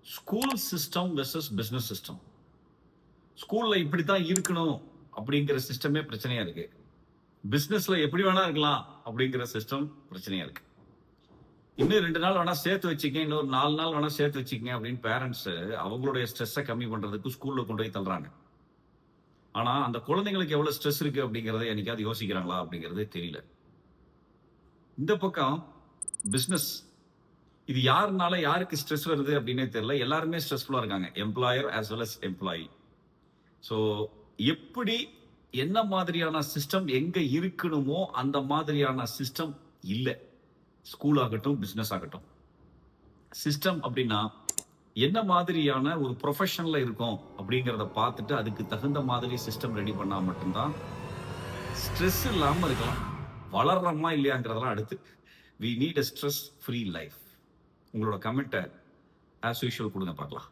School system versus business system. ஸ்கூல்ல இப்படித்தான் இருக்கணும் அப்படிங்கிற சிஸ்டமே பிரச்சனையா இருக்கு. பிசினஸ்ல எப்படி வேணா இருக்கலாம் அப்படிங்கிற சிஸ்டம் பிரச்சனையா இருக்கு. இன்னும் 2 நாள் வேணா சேர்த்து வச்சுக்க, இன்னொரு 4 நாள் வேணா சேர்த்து வச்சுக்கங்க அப்படின்னு பேரண்ட்ஸ் அவங்களுடைய ஸ்ட்ரெஸ்ஸை கம்மி பண்றதுக்கு ஸ்கூல்ல கொண்டு போய் தள்ளுறாங்க. ஆனா அந்த குழந்தைங்களுக்கு எவ்வளவு ஸ்ட்ரெஸ் இருக்கு அப்படிங்கறத என்னைக்காவது யோசிக்கிறாங்களா அப்படிங்கறதே தெரியல. இந்த பக்கம் பிசினஸ், இது யாருனால யாருக்கு ஸ்ட்ரெஸ் வருது அப்படின்னே தெரியல. எல்லாருமே ஸ்ட்ரெஸ்ஃபுல்லா இருக்காங்க, employer as well as employee. So எப்படி என்ன மாதிரியான சிஸ்டம் எங்க இருக்கணுமோ அந்த மாதிரியான சிஸ்டம் இல்லை. ஸ்கூல் ஆகட்டும், பிசினஸ் ஆகட்டும். சிஸ்டம் அப்படின்னா என்ன மாதிரியான ஒரு ப்ரொஃபஷன்ல இருக்கும் அப்படிங்கிறத பார்த்துட்டு அதுக்கு தகுந்த மாதிரி சிஸ்டம் ரெடி பண்ணா மட்டும்தான் ஸ்ட்ரெஸ் இல்லாம இருக்கலாம். வளர்றோமா இல்லையாங்கிறதெல்லாம் அடுத்து. We need a stress free life. உங்களோட கமெண்ட்டை ஆஸ் யூஷுவல் கொடுங்க பார்க்கலாம்.